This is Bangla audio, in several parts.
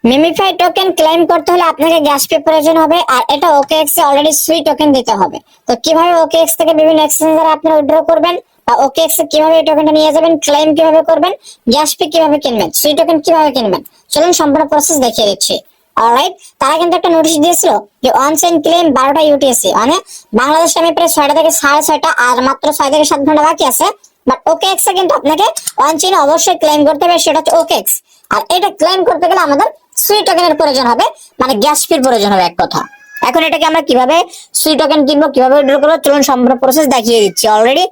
মিমিফাই টোকেন ক্লেম করতে হলে আপনাকে গ্যাস ফি প্রয়োজন হবে, আর এটা ওকেএক্স এ অলরেডি সুই টোকেন দিতে হবে। তো কিভাবে ওকেএক্স থেকে বিভিন্ন এক্সচেঞ্জারে আপনি উইথড্র করবেন, বা ওকেএক্স এ কিভাবে এই টোকেনটা নিয়ে যাবেন, ক্লেম কিভাবে করবেন, গ্যাস ফি কিভাবে কিনবেন, সুই টোকেন কিভাবে কিনবেন, চলুন সম্পূর্ণ প্রসেস দেখিয়ে দিচ্ছি। অলরাইট, তারা কিন্তু একটা নোটিশ দিয়েছিল যে অন চেইন ক্লেম 12টা ইউটিসি, মানে বাংলাদেশে আমি প্রায় 6টা থেকে 6:30, আর মাত্র 6 থেকে 7 ঘন্টা বাকি আছে। বাট ওকেএক্স এ কিন্তু আপনাকে অন চেইন অবশ্যই ক্লেম করতে হবে, সেটা হচ্ছে ওকেএক্স। আর এটা ক্লেম করতে গেলে আমাদের সুই টোকেনের প্রয়োজন হবে, মানে গ্যাস ফির প্রয়োজন হবে এক কথা। এখন এটাকে আমরা কিভাবে সুই টোকেন কিনবো, কিভাবে উইথড্র করবো, চলুন সম্পূর্ণ প্রসেস দেখিয়ে দিচ্ছি। অলরেডি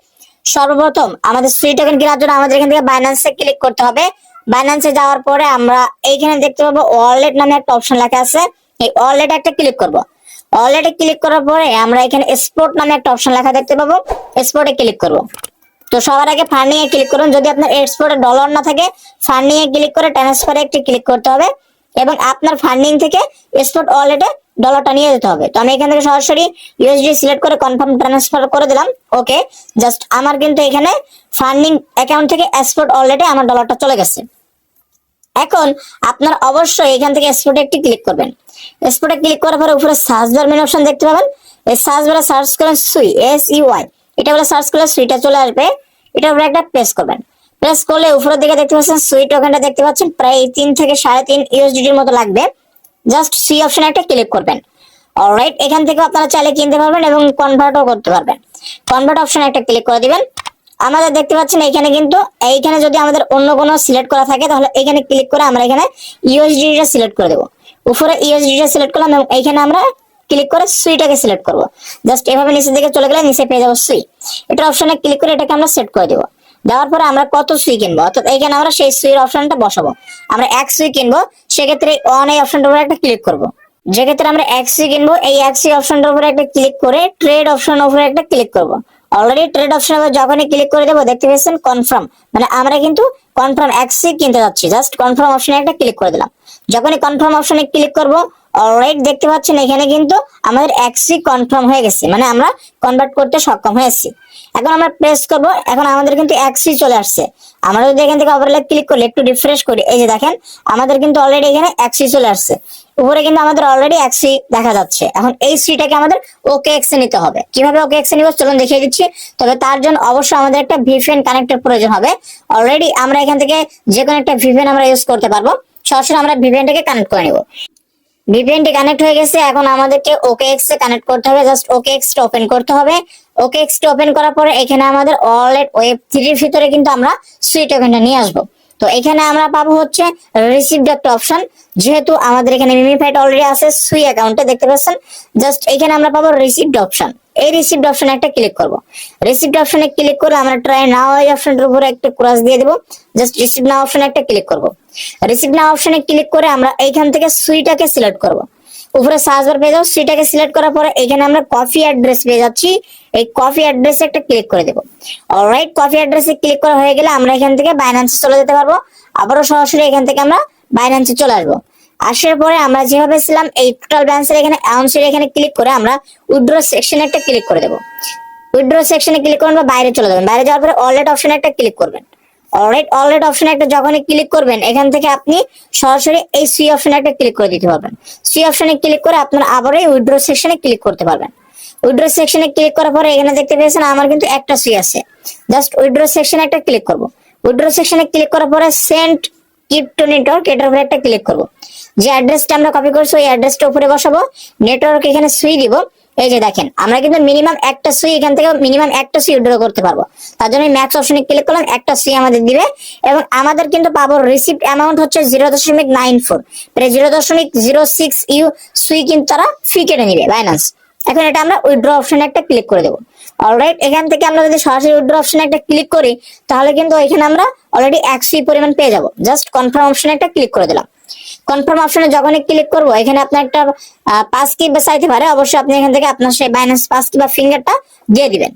সর্বপ্রথম আমাদের সুই টোকেন কেনার জন্য আমাদের এখান থেকে বাইন্যান্সে ক্লিক করতে হবে। বাইন্যান্সে যাওয়ার পরে আমরা এইখানে দেখতে পাবো ওয়ালেট নামে একটা অপশন লেখা আছে, এই ওয়ালেটে একটা ক্লিক করব। ওয়ালেটে ক্লিক করার পরে আমরা এখানে এক্সপোর্ট নামে একটা অপশন লেখা দেখতে পাবো, এক্সপোর্টে ক্লিক করব। তো সবার আগে ফান্ডিং এ ক্লিক করুন, যদি আপনার এক্সপোর্টে ডলার না থাকে ফান্ডিং এ ক্লিক করে ট্রান্সফারে একটি ক্লিক করতে হবে, এবং আপনার ফান্ডিং থেকে এক্সপোর্ট ওয়ালেটে ডলারটা নিয়ে যেতে হবে। তো আমি এখান থেকে সরাসরি ইউএসডি সিলেক্ট করে কনফার্ম ট্রান্সফার করে দিলাম, ওকে। জাস্ট আমার কিন্তু এখানে ফান্ডিং অ্যাকাউন্ট থেকে এক্সপোর্ট ওয়ালেটে আমার ডলারটা চলে গেছে। এখন আপনার অবশ্যই এখান থেকে এক্সপোর্টে একটি ক্লিক করবেন। এক্সপোর্টে ক্লিক করার পরে উপরে সার্চ বার মেনু অপশন দেখতে পাবেন, এই সার্চ বারে সার্চ করেন সুই, SUI, এটা বলে সার্চ করলে সুইটা চলে আসবে। এটার উপরে একটা প্রেস করবেন। প্রেস করলে উপরের দিকে দেখতে পাচ্ছেন সুই টোকেনটা দেখতে পাচ্ছেন, প্রায় 3 থেকে 3.5 ইউএসডিটির মতো লাগবে। জাস্ট সুই অপশনে একটা ক্লিক করবেন। অলরাইট, এখান থেকে আপনারা চাইলে কিনতে পারবেন এবং কনভার্টও করতে পারবেন। কনভার্ট অপশনে একটা ক্লিক করে দিবেন। আমাদের দেখতে পাচ্ছেন এখানে কিন্তু এইখানে যদি আমাদের অন্য কোনো সিলেক্ট করা থাকে তাহলে এখানে ক্লিক করে আমরা এখানে ইউএসডিটা সিলেক্ট করে দেব। উপরে ইউএসডিটা সিলেক্ট করলাম এবং এইখানে আমরা ক্লিক করে সুইটাকে সিলেক্ট করব। জাস্ট এভাবে নিচের দিকে চলে গেলে নিচে পেয়ে যাবো সুই। এটা অপশনে ক্লিক করে এটাকে আমরা সেট করে দেব। দেওয়ার পরে আমরা কত সুই কিনবো, অর্থাৎ এইখানে আমরা সেই সুইয়ের অপশনটা বসাবো। আমরা 1 সুই কিনবো, সেক্ষেত্রে অন এই অপশনটার উপরে একটা ক্লিক করব। যে ক্ষেত্রে আমরা 1 সুই কিনবো, এই 1 সুই অপশনটার উপরে একটা ক্লিক করে ট্রেড অপশনের উপরে একটা ক্লিক করব। অলরেডি ট্রেড অপশনে যখনই ক্লিক করে দেবো দেখতে পাচ্ছেন কনফার্ম, মানে আমরা কিন্তু কনফার্ম 1 সুই কিনতে যাচ্ছি। জাস্ট কনফার্ম অপশনে একটা ক্লিক করে দিলাম। যখনই কনফার্ম অপশনে ক্লিক করব, অলরাইট দেখতে পাচ্ছেন এখানে কিন্তু আমাদের 1 সুই কনফার্ম হয়ে গেছে, মানে আমরা কনভার্ট করতে সক্ষম হয়েছি। এখন আমরা প্রেস করব, এখন আমাদের কিন্তু 1 সুই চলে আসছে। আমরা যদি এখান থেকে ওভারলে ক্লিক করলে একটু রিফ্রেশ করি, এই যে দেখেন আমাদের কিন্তু অলরেডি এখানে 1 সুই চলে আসছে। উপরে কিন্তু আমাদের অলরেডি 1 সুই দেখা যাচ্ছে। এখন এই সুইটাকে আমাদের ওকেএক্স এ নিতে হবে। কিভাবে ওকেএক্স এ নিব চলুন দেখিয়ে দিচ্ছি। তবে তার জন্য অবশ্যই আমাদের একটা ভিপিএন কানেক্টের প্রয়োজন হবে। অলরেডি আমরা এখান থেকে যে কোনো একটা ভিপিএন আমরা ইউজ করতে পারবো। সরাসরি আমরা ভিপিএনটাকে কানেক্ট করে নিব। ভিপিএনটি কানেক্ট হয়ে গেছে, এখন আমাদেরকে ওকেএক্স এ কানেক্ট করতে হবে। জাস্ট ওকেএক্স টা ওপেন করতে হবে। ওকেএক্স টা ওপেন করার পরে এখানে আমাদের ওয়ালেট ওয়েব3 এর ভিতরে কিন্তু আমরা সুই টোকেনটা নিয়ে আসবো। তো এখানে আমরা পাবো হচ্ছে রিসিভড একটা অপশন, যেহেতু আমাদের এখানে মিমিফাইড অলরেডি আছে সুই অ্যাকাউন্টে দেখতে পাচ্ছেন। জাস্ট এখানে আমরা পাবো রিসিভড অপশন, এই রিসিভড অপশনে একটা ক্লিক করব। রিসিভড অপশনে ক্লিক করে আমরা ট্রাই নাও এই অপশনটার উপরে একটা ক্রস দিয়ে দেব। জাস্ট রিসিভ নাও অপশনে একটা ক্লিক করব। রিসিভ নাও অপশনে ক্লিক করে আমরা এইখান থেকে সুইটাকে সিলেক্ট করব। উপরে সার্চ বার পেয়ে যাবো, সুইটাকে সিলেক্ট করার পরে এখানে আমরা কপি অ্যাড্রেস পেয়ে যাচ্ছি, এই কপি অ্যাড্রেসে একটা ক্লিক করে দেব। অলরাইট, কপি অ্যাড্রেসে ক্লিক করা হয়ে গেলে আমরা এখান থেকে বাইন্যান্সে চলে যেতে পারবো। আবারও সরাসরি এখান থেকে আমরা বাইন্যান্সে চলে আসবো। আসার পরে আমরা যেভাবে ছিলাম এই টোটাল ব্যালেন্সের এখানে অ্যামাউন্টের এখানে ক্লিক করে আমরা উইথড্র সেকশনে একটা ক্লিক করে দেব। উইথড্র সেকশনে ক্লিক করবেন বা বাইরে চলে যাবেন। বাইরে যাওয়ার পরে ওয়ালেট অপশনে একটা ক্লিক করবেন। অলরাইট, ওয়ালেট অপশনে একটা যখনই ক্লিক করবেন এখান থেকে আপনি সরাসরি এই সি অপশনে একটা ক্লিক করে দিতে পারবেন। সি অপশনে ক্লিক করে আপনারা আবার এই উইথড্র সেকশনে ক্লিক করতে পারবেন। উইথড্র সেকশনে ক্লিক করার পরে এখানে দেখতে পেয়েছেন আমার কিন্তু একটা সি আছে। জাস্ট উইথড্র সেকশনে একটা ক্লিক করব। উইথড্র সেকশনে ক্লিক করার পরে সেন্ড ক্রিপ্টো নেটওয়ার্ক এটার উপরে একটা ক্লিক করব। যে অ্যাড্রেসটা আমরা কপি করছি ওই অ্যাড্রেসটা উপরে বসাবো। নেটওয়ার্ক এখানে সুই দিব। এই যে দেখেন আমরা কিন্তু মিনিমাম একটা সুই এখান থেকে মিনিমাম একটা সুই উইথড্র করতে পারবো। তার জন্য ম্যাক্স অপশনে ক্লিক করলাম, একটা সুই আমাদের দিবে এবং আমাদের কিন্তু পাবো রিসিপ্ট অ্যামাউন্ট হচ্ছে 0.94, প্রায় 0.06 ইউ সুই কিন্তু তারা ফি কেটে নিবে বাইন্যান্স। এখন এটা আমরা উইথড্র অপশনে একটা ক্লিক করে দেবো। অলরাইট, এখান থেকে আমরা যদি সরাসরি উইথড্র অপশনে একটা ক্লিক করি তাহলে কিন্তু এখানে আমরা অলরেডি 1 সুই পরিমাণ পেয়ে যাবো। জাস্ট কনফার্ম অপশনে একটা ক্লিক করে দিলাম। কনফার্ম অপশনে যখনই ক্লিক করবো এখানে আপনার একটা পাস কি চাইতে পারে, অবশ্যই আপনি এখান থেকে আপনার সেই বাইন্যান্স পাস কি বা ফিঙ্গারটা দিয়ে দিবেন।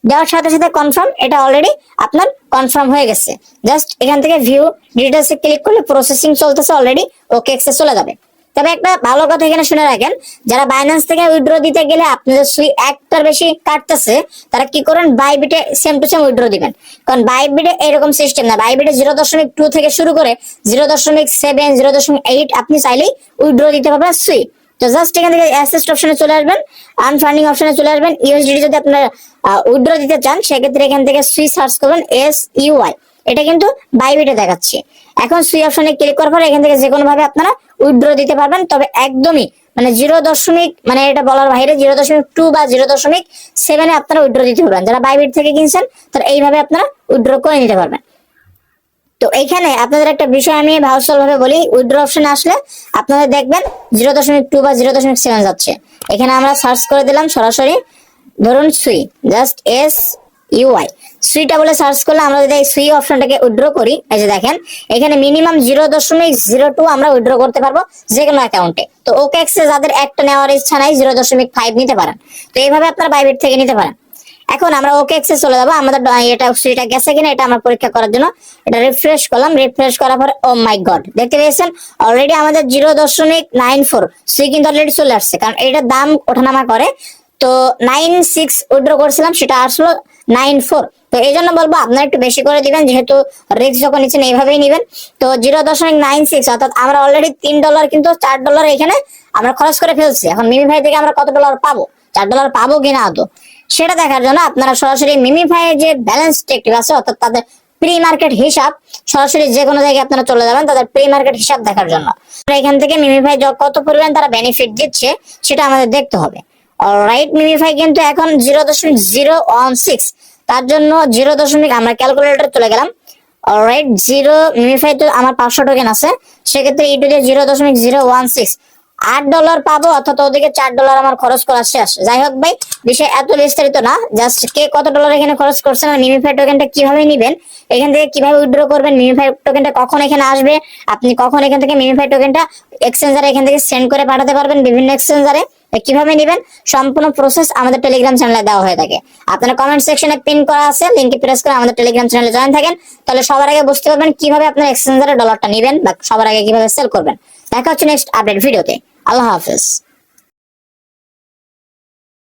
দেওয়ার সাথে সাথে কনফার্ম, এটা অলরেডি আপনার কনফার্ম হয়ে গেছে। জাস্ট এখান থেকে ভিউ ডিটেলসে ক্লিক করলে প্রসেসিং চলতেছে, অলরেডি ওকেএক্স এ চলে যাবে। তবে একটা ভালো কথা এখানে শুনে রাখেন, যারা বাইন্যান্স থেকে উইথড্র দিতে গেলে আপনাদের সুই একটার বেশি কাটতেছে, তারা কি করেন বাইবিটে সেম টু সেম উইথড্র দিবেন। কারণ বাইবিটে এরকম সিস্টেম না, বাইবিটে 0.2 থেকে শুরু করে 0.7 0.8 আপনি চাইলেই উইথড্র দিতে পারবেন সুই। তো জাস্ট এখান থেকে অ্যাসেস্ট অপশনে চলে আসবেন, আনফান্ডিং অপশনে চলে আসবেন। ইউএসডিটি যদি আপনারা উইথড্র দিতে চান সেক্ষেত্রে এখান থেকে সুই সার্চ করবেন SUI, এটা কিন্তু বাইবিটে দেখাচ্ছে। এখন সুই অপশনে ক্লিক করার পর এখান থেকে যে কোনো ভাবে আপনারা উইথড্র দিতে পারবেন, তবে একদমই মানে 0. মানে এটা বলার বাইরে 0.2 বা 0.7 আপনারা উইথড্র দিতে পারবেন। যারা বাইবিট থেকে কিনছেন তারা এইভাবে আপনারা উইথড্র করে নিতে পারবেন। তো এখানে আপনাদের একটা বিষয় আমি ভাউসল ভাবে বলি, উইথড্র অপশনে আসলে আপনারা দেখবেন 0.2 বা 0.7 যাচ্ছে। এখানে আমরা সার্চ করে দিলাম সরাসরি, ধরুন সুই, জাস্ট SUI সুইটা বলে সার্চ করলে আমরা যদি এই সুই অপশনটাকে উইথড্র করি, এই যে দেখেন এখানে মিনিমাম 0.02 আমরা উইথড্র করতে পারবো যে কোনো অ্যাকাউন্টে। তো OKX এ যাদের একটা নেওয়ার ইচ্ছা নাই 0.5 নিতে পারেন। তো এইভাবে আপনারা বাইবিট থেকে নিতে পারেন। এখন আমরা OKX এ চলে যাবো, আমাদের এটা সুইটা গেছে কিনা এটা আমরা পরীক্ষা করার জন্য এটা রিফ্রেশ করলাম। রিফ্রেশ করার পরে ও মাই গড, দেখতে পেয়েছেন অলরেডি আমাদের 0.94 সুই কিন্তু অলরেডি চলে আসছে, কারণ এটার দাম ওঠানামা করে। তো 96 উইথড্র করছিলাম, সেটা আসলো 94। তো এই জন্য বলবো আপনারা একটু বেশি করে দিবেন, যেহেতু রিস্ক যখন নিচ্ছেন এইভাবেই নিবেন। তো 0.96 অর্থাৎ আমরা অলরেডি $3 কিন্তু $4 এখানে আমরা খরচ করে ফেলছি। এখন মিমিফাই থেকে আমরা কত ডলার পাবো, $4 পাবো কিনা আদৌ, সেটা দেখার জন্য আপনারা সরাসরি মিমিফাই যে ব্যালেন্স টেকটিভ আছে অর্থাৎ তাদের প্রি মার্কেট হিসাব, সরাসরি যে কোনো জায়গায় আপনারা চলে যাবেন তাদের প্রি মার্কেট হিসাব দেখার জন্য। এখান থেকে মিমিফাই কত পরিমাণ তারা বেনিফিট দিচ্ছে সেটা আমাদের দেখতে হবে। অলরাইট, মিমিফাই কিন্তু এখন 0.016, তার জন্য 0. আমরা ক্যালকুলেটর চলে গেলাম। অলরাইট, মিমিফাই তো আমার 500 টোকেন আছে, সেক্ষেত্রে ইটু দিয়ে 0.016, $8 পাবো, অর্থাৎ ওদিকে $4 আমার খরচ করা শেষ। যাই হোক ভাই, বিষয় এত বিস্তারিত না, জাস্ট কে কত ডলার এখানে খরচ করছেন আর মিমিফাই টোকেনটা কিভাবে নিবেন, এখান থেকে কিভাবে উইথড্র করবেন, মিমিফাই টোকেনটা কখন এখানে আসবে, আপনি কখন এখান থেকে মিমিফাই টোকেনটা এক্সচেঞ্জারে এখান থেকে সেন্ড করে পাঠাতে পারবেন বিভিন্ন এক্সচেঞ্জারে, কিভাবে নেবেন সম্পূর্ণ প্রসেস আমাদের টেলিগ্রাম চ্যানেলে দেওয়া হয়ে থাকে। আপনারা কমেন্ট সেকশনে পিন করা আছে, লিংকে প্রেস করে আমাদের টেলিগ্রাম চ্যানেলে জয়েন থাকেন, তাহলে সবার আগে বুঝতে পারবেন কিভাবে আপনার এক্সচেঞ্জারে ডলারটা নেবেন বা সবার আগে কিভাবে সেল করবেন। দেখা হচ্ছে নেক্সট আপডেট ভিডিওতে। আল্লাহ হাফেজ।